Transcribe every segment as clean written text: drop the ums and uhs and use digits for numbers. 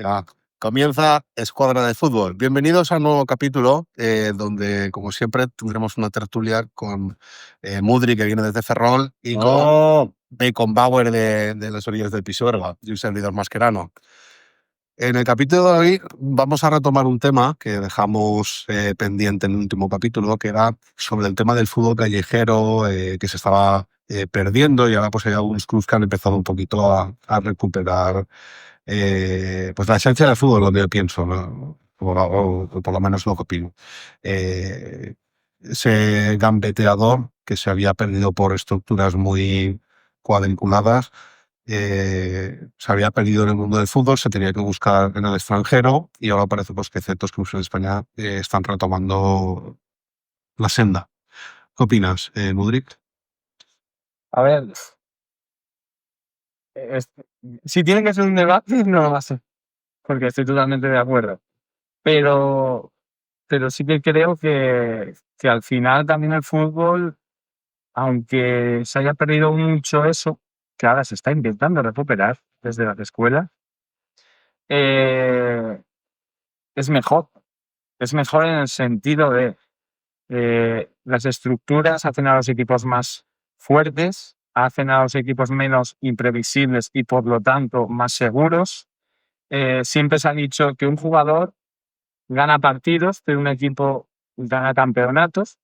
Ya. Comienza Escuadra de Fútbol. Bienvenidos a un nuevo capítulo donde, como siempre, tendremos una tertulia con Mudri, que viene desde Ferrol, y con Beckenbauer de las orillas del Pisuerga, y un servidor masquerano. En el capítulo de hoy vamos a retomar un tema que dejamos pendiente en el último capítulo, que era sobre el tema del fútbol callejero que se estaba perdiendo, y ahora pues hay algunos clubes que han empezado un poquito a recuperar pues la esencia del fútbol, lo que yo pienso, ¿no? O por lo menos lo que opino. Ese gambeteador que se había perdido por estructuras muy cuadriculadas, se había perdido en el mundo del fútbol, se tenía que buscar en el extranjero, y ahora parece pues, que ciertos clubes en España están retomando la senda. ¿Qué opinas, Mudrik? A ver, si tiene que ser un debate, no lo va a ser, porque estoy totalmente de acuerdo. Pero sí que creo que al final también el fútbol, aunque se haya perdido mucho eso, que ahora se está intentando recuperar desde las escuelas, eh, es mejor. Es mejor en el sentido de las estructuras hacen a los equipos más fuertes, hacen a los equipos menos imprevisibles y por lo tanto más seguros. Siempre se ha dicho que un jugador gana partidos, pero un equipo gana campeonatos.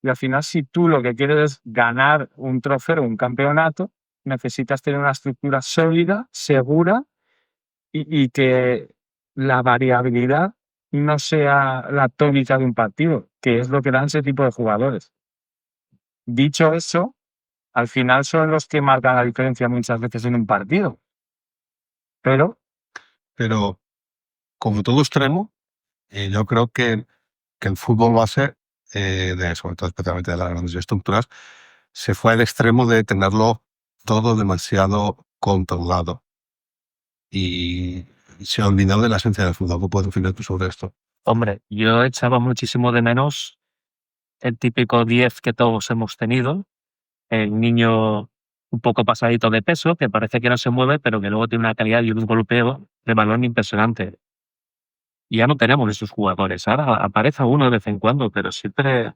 Y al final, si tú lo que quieres es ganar un trofeo, un campeonato, necesitas tener una estructura sólida, segura y que la variabilidad no sea la tónica de un partido, que es lo que dan ese tipo de jugadores. Dicho eso, al final son los que marcan la diferencia muchas veces en un partido. Pero como todo extremo, yo creo que el fútbol base, sobre todo especialmente de las grandes estructuras, se fue al extremo de tenerlo todo demasiado controlado. Y se ha olvidado de la esencia del fútbol. ¿Qué puedes opinar tú sobre esto? Hombre, yo echaba muchísimo de menos el típico 10 que todos hemos tenido, el niño un poco pasadito de peso, que parece que no se mueve, pero que luego tiene una calidad y un golpeo de balón impresionante. Y ya no tenemos esos jugadores. Ahora aparece uno de vez en cuando, pero siempre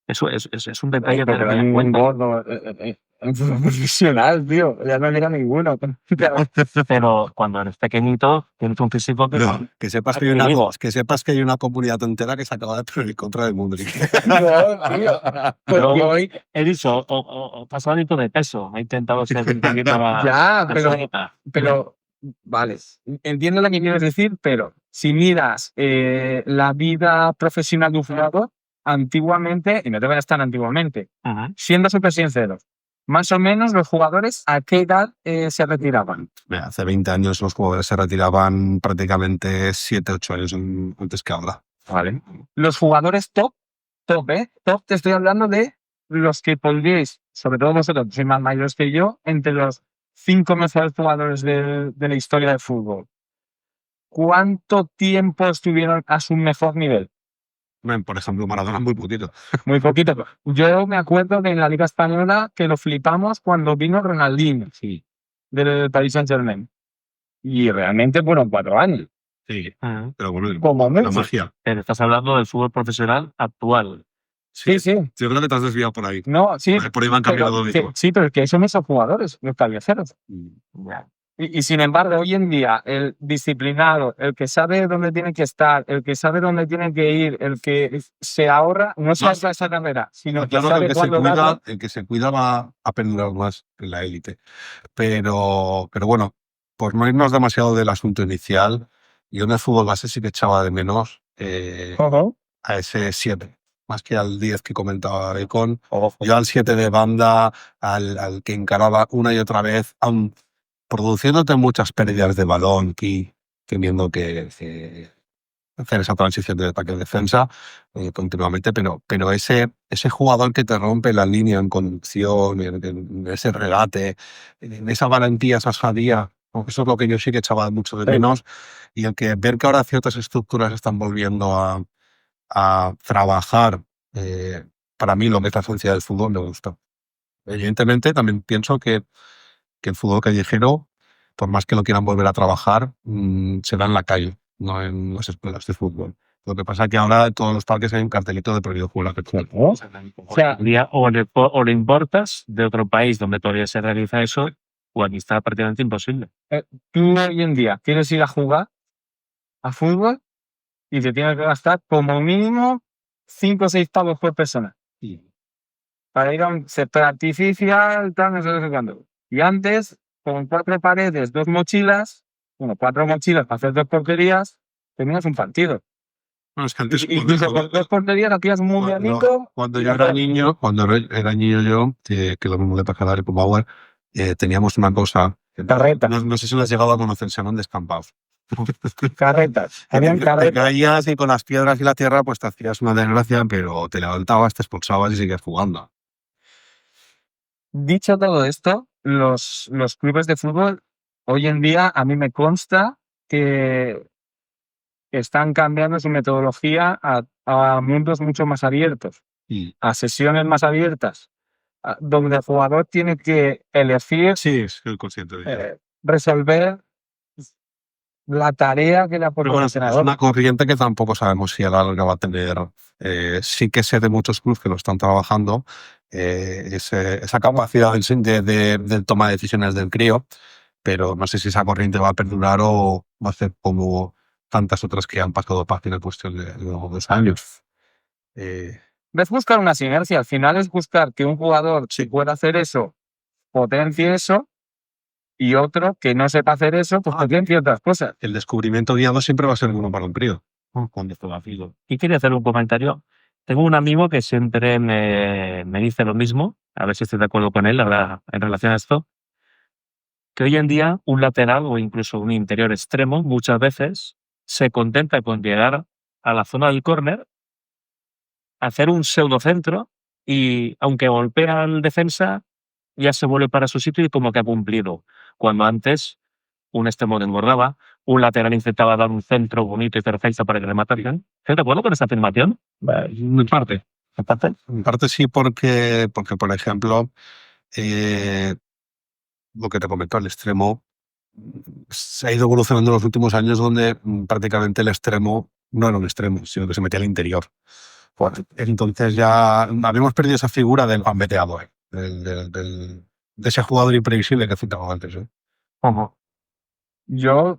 eso es un detalle de tener en cuenta. gordo en fútbol profesional, tío. Ya no llega ninguno. Pero cuando eres pequeñito, tienes un físico que... No, que sepas que hay una comunidad entera que se acaba de poner en contra del Mudrik. Porque hoy he dicho, o pasadito de peso. He intentado ser un poquito más... ya, pero vale, entiendo lo que quieres decir, pero si miras la vida profesional de un jugador, antiguamente, y no te vayas tan antiguamente, siendo súper sinceros, más o menos los jugadores ¿a qué edad se retiraban? Hace 20 años los jugadores se retiraban prácticamente 7, 8 años antes que ahora. Vale. Los jugadores top, top, te estoy hablando de los que pondríais, sobre todo vosotros, que sois más mayores que yo, entre los 5 mejores jugadores de la historia del fútbol. ¿Cuánto tiempo estuvieron a su mejor nivel? Por ejemplo, Maradona muy poquito. Muy poquito. Yo me acuerdo de en la Liga Española que lo flipamos cuando vino Ronaldinho, Sí. del Paris Saint-Germain. Y realmente fueron 4 años. Sí, pero bueno, Como la mucho. magia. Pero estás hablando del fútbol profesional actual. Sí. Yo creo que te has desviado por ahí. No, sí. Por ahí van cambiando todo. Sí, pero es que son esos jugadores, los callejeros. Y sin embargo, hoy en día, el disciplinado, el que sabe dónde tiene que estar, el que sabe dónde tiene que ir, el que se ahorra, no solo esa carrera, sino que sabe el que se cuida va a perdurar más en la élite. Pero bueno, por no irnos demasiado del asunto inicial, yo en el fútbol base sí que echaba de menos a ese 7. Más que al 10 que comentaba Bacon. Yo al 7 de banda, al que encaraba una y otra vez, produciéndote muchas pérdidas de balón y teniendo que hacer esa transición de ataque a defensa continuamente, pero ese jugador que te rompe la línea en conducción, en ese regate, en esa valentía, esa osadía, eso es lo que yo sí que echaba mucho de menos, y el que ver que ahora ciertas estructuras están volviendo a trabajar, para mí lo que es la esencia del fútbol me gusta. Evidentemente también pienso que el fútbol callejero por más que lo quieran volver a trabajar, será en la calle, no en las escuelas de fútbol. Lo que pasa es que ahora en todos los parques hay un cartelito de prohibido jugar a petróleo. O sea, O le importas de otro país donde todavía se realiza eso, o aquí está prácticamente imposible. tú hoy en día quieres ir a jugar a fútbol y te tienes que gastar como mínimo 5 o 6 pavos por persona. Para ir a un sector artificial, tal, no sé cuándo. Y antes, con 4 paredes, 2 mochilas, 4 mochilas para hacer 2 porterías, tenías un partido. No, es que antes, Incluso con 2 porterías hacías un mundialito. cuando yo era niño, yo, que lo mismo le pasaba a Gary Bauer, teníamos una cosa. Carretas. No sé si lo has llegado a conocer, se llaman descampados. Carretas. Habían Te carretas. caías y con las piedras y la tierra pues te hacías una desgracia, pero te levantabas, te expulsabas y seguías jugando. Dicho todo esto, los clubes de fútbol hoy en día a mí me consta que están cambiando su metodología a mundos mucho más abiertos, a sesiones más abiertas, donde el jugador tiene que elegir, Sí, soy consciente de ello. resolver la tarea que le ha Pero puesto bueno, el es entrenador. una corriente que tampoco sabemos si a la larga va a tener. Sí que sé de muchos clubes que lo están trabajando, esa capacidad de toma de decisiones del crío, pero no sé si esa corriente va a perdurar o va a ser como tantas otras que han pasado página en cuestión de 2 años. Es buscar una sinergia. Al final es buscar que un jugador, si pueda hacer eso, potencie eso, y otro que no sepa hacer eso, pues potencie otras cosas. El descubrimiento guiado siempre va a ser bueno para un crío. Cuando esto va fijo. Y quería hacer un comentario. Tengo un amigo que siempre me dice lo mismo, a ver si estoy de acuerdo con él ahora en relación a esto, que hoy en día un lateral o incluso un interior extremo muchas veces se contenta con llegar a la zona del córner, hacer un pseudocentro y aunque golpea al defensa, ya se vuelve para su sitio y como que ha cumplido. Cuando antes un extremo desbordaba, un lateral intentaba dar un centro bonito y perfecto para que le mataran. ¿Estás de acuerdo con esta afirmación? En parte. ¿En parte? En parte sí, porque por ejemplo, lo que te comentó, el extremo se ha ido evolucionando en los últimos años donde prácticamente el extremo no era un extremo, sino que se metía al interior. Entonces ya habíamos perdido esa figura del gambeteado, de ese jugador imprevisible que citaba antes. Yo,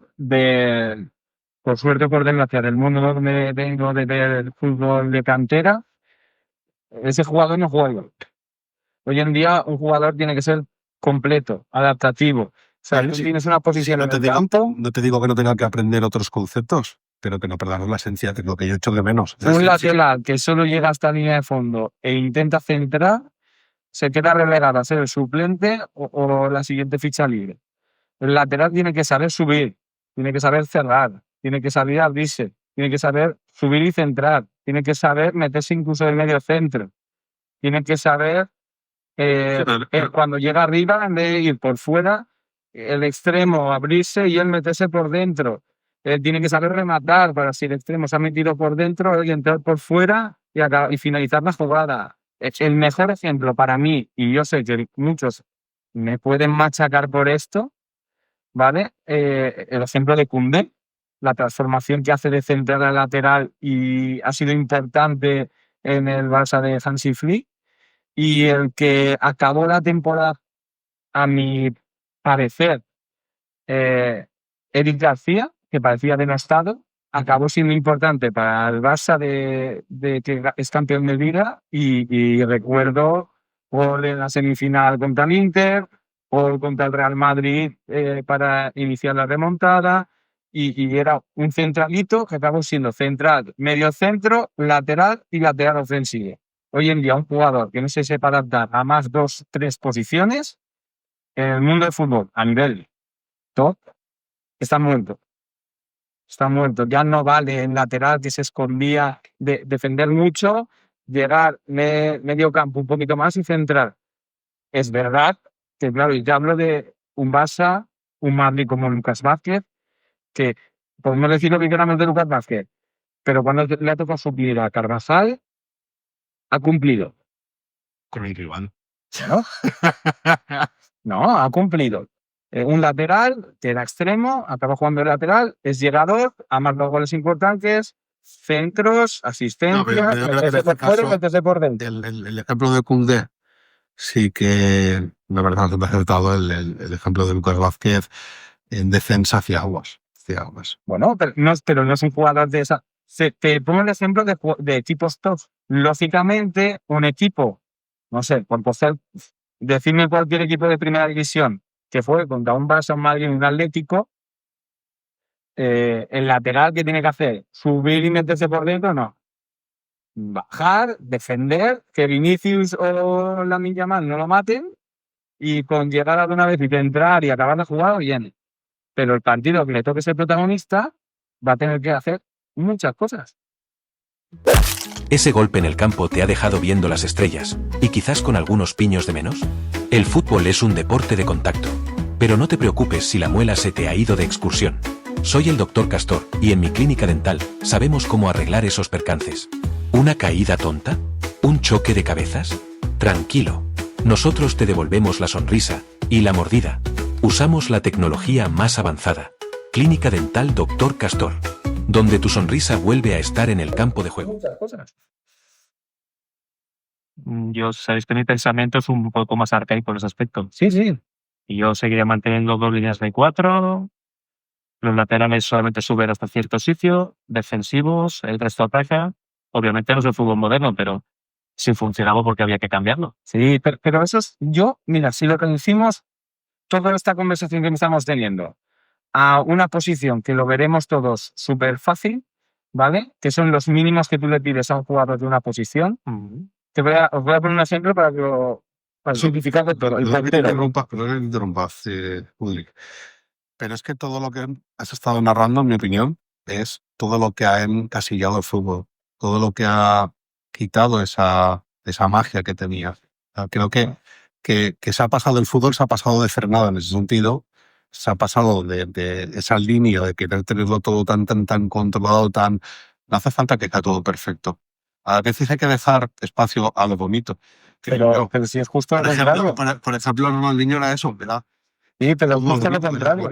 por suerte o por desgracia, del mundo donde vengo de ver el fútbol de cantera, ese jugador no juega igual. Hoy en día un jugador tiene que ser completo, adaptativo. O sea, tú tienes una posición en el campo. No te digo que no tenga que aprender otros conceptos, pero que no perdamos la esencia, que es lo que yo echo de menos. Un lateral que solo llega hasta la línea de fondo e intenta centrar, se queda relegado a ser el suplente o la siguiente ficha libre. El lateral tiene que saber subir, tiene que saber cerrar, tiene que saber abrirse, tiene que saber subir y centrar, tiene que saber meterse incluso en medio centro, tiene que saber cuando llega arriba, en vez de ir por fuera, el extremo abrirse y él meterse por dentro. Tiene que saber rematar para si el extremo se ha metido por dentro y entrar por fuera y finalizar la jugada. El mejor ejemplo para mí, y yo sé que muchos me pueden machacar por esto, ¿vale? El ejemplo de Koundé, la transformación que hace de central a lateral y ha sido importante en el Barça de Hansi Flick, y el que acabó la temporada, a mi parecer, Eric García, que parecía denostado, acabó siendo importante para el Barça de que es campeón de Liga y recuerdo gol en la semifinal contra el Inter, gol contra el Real Madrid para iniciar la remontada y era un centralito que acabó siendo central, medio centro, lateral y lateral ofensivo. Hoy en día un jugador que no se sepa adaptar a más 2, 3 posiciones en el mundo del fútbol a nivel top está muerto. Está muerto. Ya no vale el lateral que se escondía de defender mucho, llegar medio campo un poquito más y centrar. Es verdad que, claro, ya hablo de un Barça, un Madrid como Lucas Vázquez, que podemos decir lo que queramos de Lucas Vázquez, pero cuando le ha tocado suplir a Carvajal, ha cumplido. Con el rival. ¿No? No, ha cumplido. un lateral que era extremo, acaba jugando de lateral, es llegador, ha marcado goles importantes, centros, asistencia, pero yo creo que en este caso, meterse por dentro. el ejemplo de Koundé sí que me parece bastante acertado. El ejemplo de Lucas Vázquez en defensa hacia aguas. Bueno, pero no es un jugador de esa. Te pongo el ejemplo de equipos top. Lógicamente, un equipo, no sé, decirme cualquier equipo de primera división que fue contra un Barça, un Madrid y un Atlético, el lateral que tiene que hacer, subir y meterse por dentro, no. Bajar, defender, que Vinicius o Lamine Yamal no lo maten y con llegar alguna vez y entrar y acabar la jugada, bien. Pero el partido que le toque ser protagonista va a tener que hacer muchas cosas. ¿Ese golpe en el campo te ha dejado viendo las estrellas y quizás con algunos piños de menos? El fútbol es un deporte de contacto, pero no te preocupes si la muela se te ha ido de excursión. Soy el Dr. Castor y en mi clínica dental sabemos cómo arreglar esos percances. ¿Una caída tonta? ¿Un choque de cabezas? Tranquilo, nosotros te devolvemos la sonrisa y la mordida. Usamos la tecnología más avanzada. Clínica Dental Dr. Castor, donde tu sonrisa vuelve a estar en el campo de juego. Muchas cosas. Yo sabéis que mi pensamiento es un poco más arcaico en ese aspecto. Sí, sí. Y yo seguiría manteniendo 2 líneas de 4, los laterales solamente suben hasta cierto sitio, defensivos, el resto ataca. Obviamente no es el fútbol moderno, pero si funcionaba porque había que cambiarlo. Sí, pero eso es mira, si lo reducimos toda esta conversación que estamos teniendo a una posición que lo veremos todos súper fácil, ¿vale? Que son los mínimos que tú le pides a un jugador de una posición. Os voy a poner un ejemplo para simplificar todo. Perdón que te interrumpas, Ulrich. Pero es que todo lo que has estado narrando, en mi opinión, es todo lo que ha encasillado el fútbol, todo lo que ha quitado esa magia que tenía. Creo que se ha pasado el fútbol, se ha pasado de frenada en ese sentido, se ha pasado de esa línea de querer tenerlo todo tan controlado, no hace falta que quede todo perfecto. A veces hay que dejar espacio a lo bonito. Pero si es justo lo contrario. Por ejemplo, Ronaldinho era eso, ¿verdad? Sí, pero es justo lo contrario.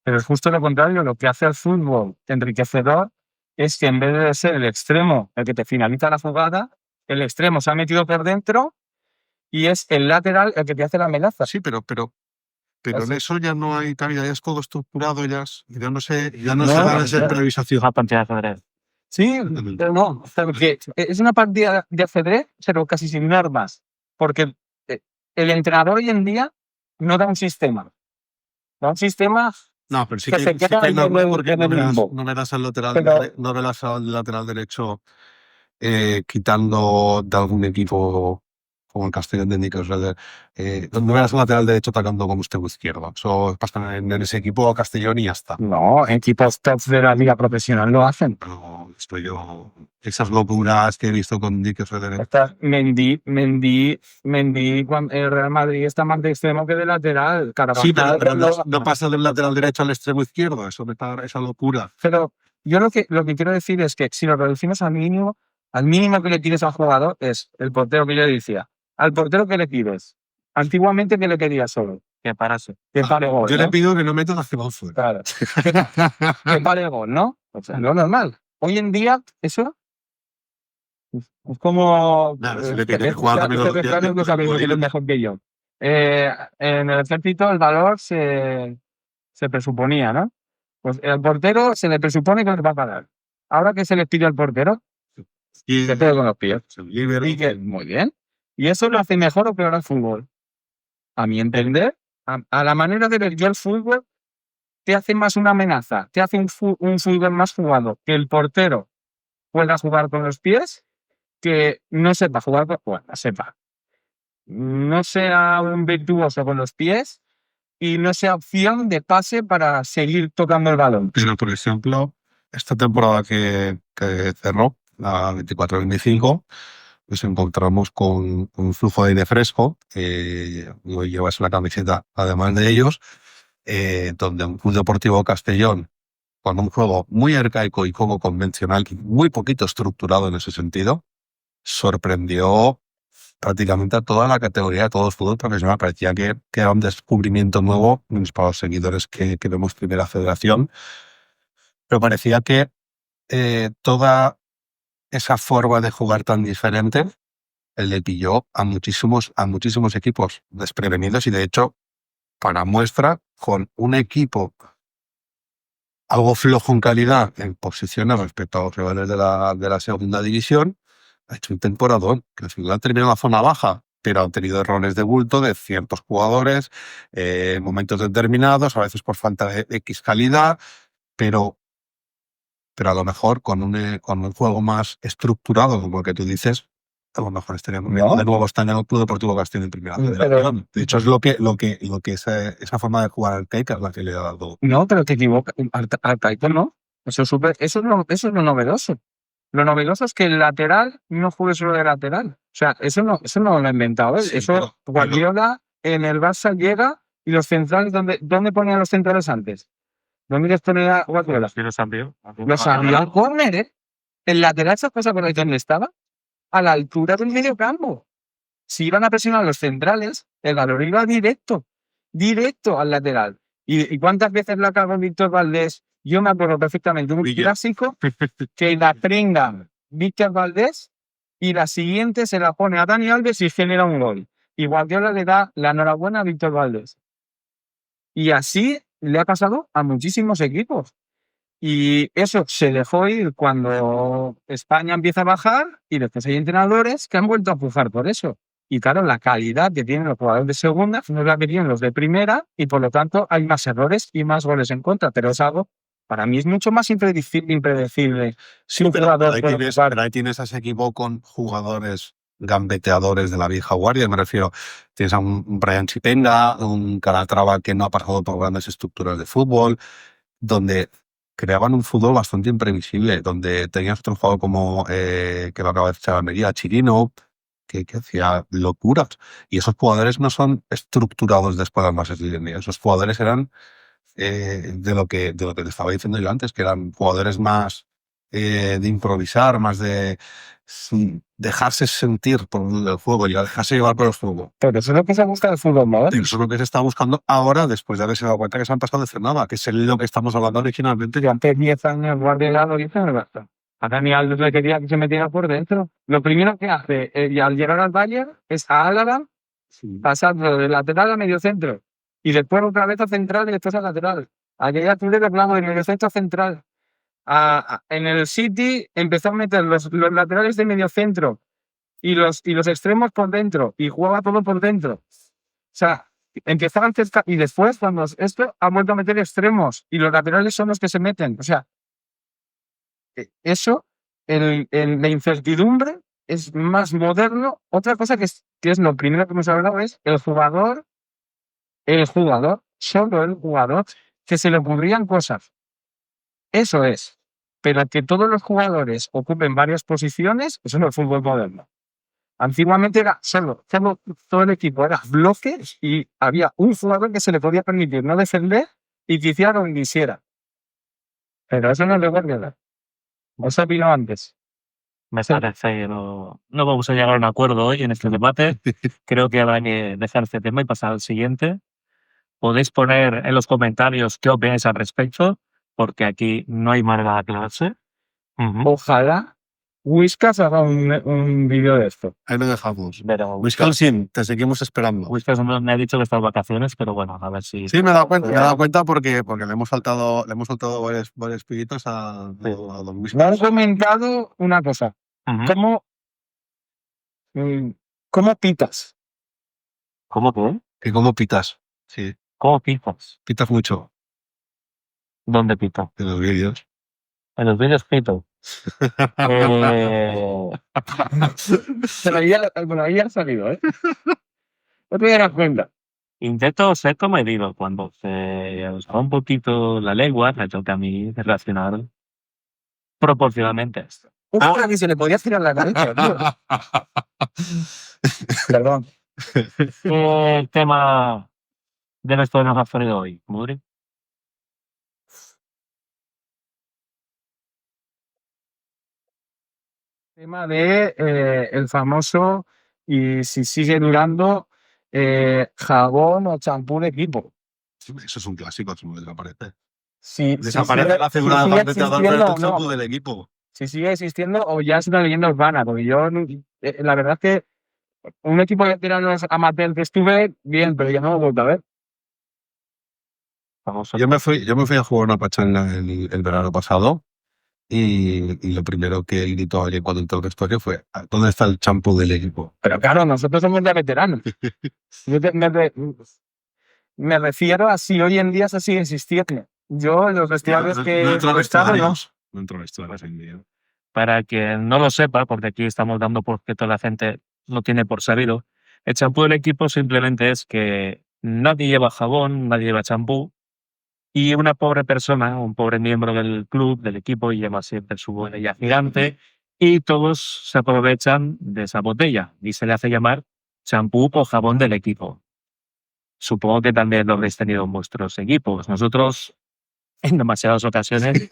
Pero es justo lo contrario. Lo que hace el fútbol enriquecedor es que en vez de ser el extremo el que te finaliza la jugada, el extremo se ha metido por dentro y es el lateral el que te hace la amenaza. Sí, pero en eso ya no hay cabida, ya es todo estructurado, ya no se da esa improvisación. Una partida de ajedrez. Sí, pero no. Porque es una partida de ajedrez, pero casi sin armas. Porque el entrenador hoy en día no da un sistema. Da un sistema. No, pero sí que que se queda no no verás al lateral derecho quitando de algún equipo como el Castellón de Nicos. No verás al lateral derecho atacando como extremo izquierdo. Eso pasa en ese equipo Castellón y ya está. No, equipos top de la liga profesional lo hacen. Pero esas locuras que he visto con Nicos. Mendy, el Real Madrid está más de extremo que de lateral. Sí, pero no pasa del lateral derecho al extremo izquierdo. Esa locura. Pero yo lo que quiero decir es que si lo reducimos al mínimo que le pides al jugador es el portero que yo decía. Al portero que le pides. Antiguamente, ¿qué le querías solo? Que parase. Que pare gol. Yo ¿no? le pido que no meta las que van fuera. Claro. Que pare gol, ¿no? O sea, lo normal. Hoy en día, eso es como. Claro, si le pides que jugar rápido, mejor que yo. En el ejército, el valor se presuponía, ¿no? Pues el portero se le presupone que va a parar. Ahora que se le pide al portero, que pegue con los pies. Y que, muy bien. Y eso lo hace mejor o peor al fútbol. A mi entender, a la manera de ver yo el fútbol, te hace más una amenaza, te hace un fútbol más jugado, que el portero pueda jugar con los pies, que no sepa jugar no sea un virtuoso con los pies y no sea opción de pase para seguir tocando el balón. Pero, por ejemplo, esta temporada que cerró, la 24-25, nos encontramos con un flujo de aire fresco, no llevas la camiseta además de ellos, donde un Club Deportivo Castellón, con un juego muy arcaico y poco convencional, muy poquito estructurado en ese sentido, sorprendió prácticamente a toda la categoría de todo el fútbol profesional. Parecía que era un descubrimiento nuevo para los seguidores que vemos Primera Federación, pero parecía que toda esa forma de jugar tan diferente le pilló a muchísimos equipos desprevenidos, y de hecho, para muestra, con un equipo algo flojo en calidad en posiciones respecto a los rivales de la segunda división, ha hecho un temporadón, que al final ha terminado en la zona baja, pero han tenido errores de bulto de ciertos jugadores en momentos determinados, a veces por falta de X calidad, pero a lo mejor con un juego más estructurado, como el que tú dices, a lo mejor estaríamos viendo de nuevo en el Club Deportivo Castellón en Primera Federación. De hecho, es lo que esa forma de jugar al Taker es la que le ha dado. No, pero te equivocas. Al Taito no. Eso es lo novedoso. Lo novedoso es que el lateral no juegue solo de lateral. O sea, eso no lo ha inventado él. Sí, Eso Guardiola en el Barça llega y los centrales, ¿dónde ponían los centrales antes? ¿Dónde les ponía Guardiola? Los envió. Los envió al córner, ¿eh? El lateral, ¿se pasa por ahí donde estaba? A la altura del medio campo. Si iban a presionar a los centrales, el valor iba directo al lateral. ¿Y cuántas veces la cagó Víctor Valdés? Yo me acuerdo perfectamente un clásico que la prenga Víctor Valdés y la siguiente se la pone a Dani Alves y genera un gol. Y Guardiola le da la enhorabuena a Víctor Valdés. Y así le ha pasado a muchísimos equipos. Y eso se dejó ir cuando España empieza a bajar, y después hay entrenadores que han vuelto a pujar por eso. Y claro, la calidad que tienen los jugadores de segunda no es la que tienen los de primera, y por lo tanto hay más errores y más goles en contra. Pero es algo, para mí es mucho más impredecible. Sí, pero ahí tienes a ese equipo con jugadores gambeteadores de la vieja guardia. Me refiero, tienes a un Brian Chipenga, un Calatrava que no ha pasado por grandes estructuras de fútbol, donde creaban un fútbol bastante imprevisible, donde tenías otro jugador como que lo acaba de echar a Almería, Chirino, que hacía locuras. Y esos jugadores no son estructurados después de las bases de línea. Esos jugadores eran de lo que te estaba diciendo yo antes, que eran jugadores más de improvisar, más de dejarse sentir por el juego y dejarse llevar por el juego. Pero eso es lo que se busca del fútbol moderno. Eso es lo que se está buscando ahora, después de haberse dado cuenta que se han pasado de frenada, que es lo que estamos hablando originalmente. Y antes 10 años Guardiola lo hizo en el Barça. A Dani Alves le quería que se metiera por dentro. Lo primero que hace al llegar al Bayern es a Álava, pasando de lateral a medio centro. Y después otra vez a central y después a lateral. Aquella tú de plano de medio centro a central. En el City empezó a meter los laterales de medio centro y los extremos por dentro. Y jugaba todo por dentro. O sea, empezaban cerca y después, cuando esto, ha vuelto a meter extremos y los laterales son los que se meten. O sea, eso, la incertidumbre es más moderno. Otra cosa que es lo primero que hemos hablado es el jugador, solo el jugador, que se le ocurrían cosas. Eso es. Pero que todos los jugadores ocupen varias posiciones, eso no es el fútbol moderno. Antiguamente era solo todo el equipo era bloques y había un jugador que se le podía permitir no defender y que hiciera lo que quisiera. Pero eso no es de Guardiola. ¿Os opinó antes? Me parece que no vamos a llegar a un acuerdo hoy en este debate. Creo que hay que dejar este tema y pasar al siguiente. Podéis poner en los comentarios qué opináis al respecto, porque aquí no hay manera de aclararse. Ojalá Whiskas haga un vídeo de esto. Ahí lo dejamos. Pero Wisconsin, te seguimos esperando. Whiskas me ha dicho que está de vacaciones, pero bueno, a ver si... Sí, me he dado cuenta porque le hemos saltado varios pillitos a Don Whiskas. Me han comentado una cosa. ¿Cómo pitas? ¿Cómo qué? ¿Y cómo pitas? Sí, ¿Cómo pitas? pitas mucho ¿Dónde pito? en los vídeos. En los vídeos pito. Pero ahí ha salido, ¿eh? No te das cuenta. Intento ser comedido cuando se os va un poquito la lengua, me toca a mí reaccionar proporcionalmente a esto. Ahora que se le podía tirar la cabeza, tío. Perdón. ¿Qué tema de la historia nos has traído hoy, Mudri? Tema de el famoso y si sigue durando, jabón o champú de equipo. Eso es un clásico, eso no desaparece. Si Desaparece sigue- la figura si del sigue bateador existiendo del o no. champú del equipo. Si sigue existiendo o ya es una leyenda urbana, porque yo, la verdad es que un equipo de veteranos amateur que estuve, bien, pero ya no lo he vuelto a ver. Vamos a Yo me fui a jugar una pachanga el verano pasado y lo primero que gritó alguien cuando entró el vestuario fue: ¿dónde está el champú del equipo? Pero claro, nosotros somos de veteranos. Yo me refiero a si hoy en día eso sigue existiendo. Yo, los vestuarios que No entró a he estado, no. vestuarios. No entró a vestuarios en día. Para quien no lo sepa, porque aquí estamos dando porque toda la gente lo tiene por sabido, el champú del equipo simplemente es que nadie lleva jabón, nadie lleva champú, y una pobre persona, un pobre miembro del club, del equipo, lleva siempre su botella gigante, y todos se aprovechan de esa botella, y se le hace llamar champú o jabón del equipo. Supongo que también lo habréis tenido en vuestros equipos. Nosotros, en demasiadas ocasiones,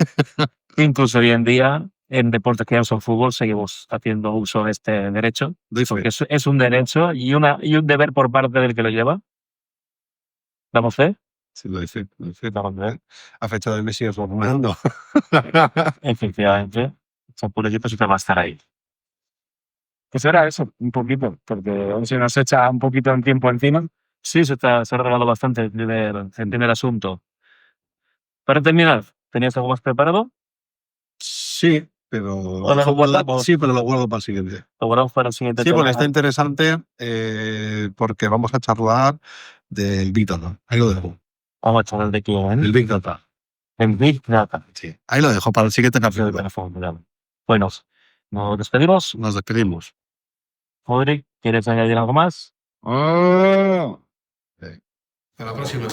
incluso hoy en día, en deportes que ya no son fútbol, seguimos haciendo uso de este derecho, Doy fe. porque es un derecho y un deber por parte del que lo lleva. ¿Damos fe? Sí, lo dice. Damos fe. A fecha de Messi es Ronaldo. Efectivamente. El champú del equipo siempre va a estar ahí. Pues era eso, un poquito, porque hoy se nos echa un poquito de tiempo encima. Sí, se ha regalado bastante el primer asunto. Para terminar, ¿tenías algo más preparado? Sí, pero Ahora lo guardamos. sí, pero lo guardo para el siguiente. Lo guardamos para el siguiente Sí, tema. porque está interesante, porque vamos a charlar del Big Data. Ahí lo dejo. Vamos a charlar de quién. El Big Data. En Big Data. Sí. Ahí lo dejo para el siguiente capítulo. Bueno, nos despedimos. Nos despedimos. Rodri, ¿quieres añadir algo más? Hasta la próxima.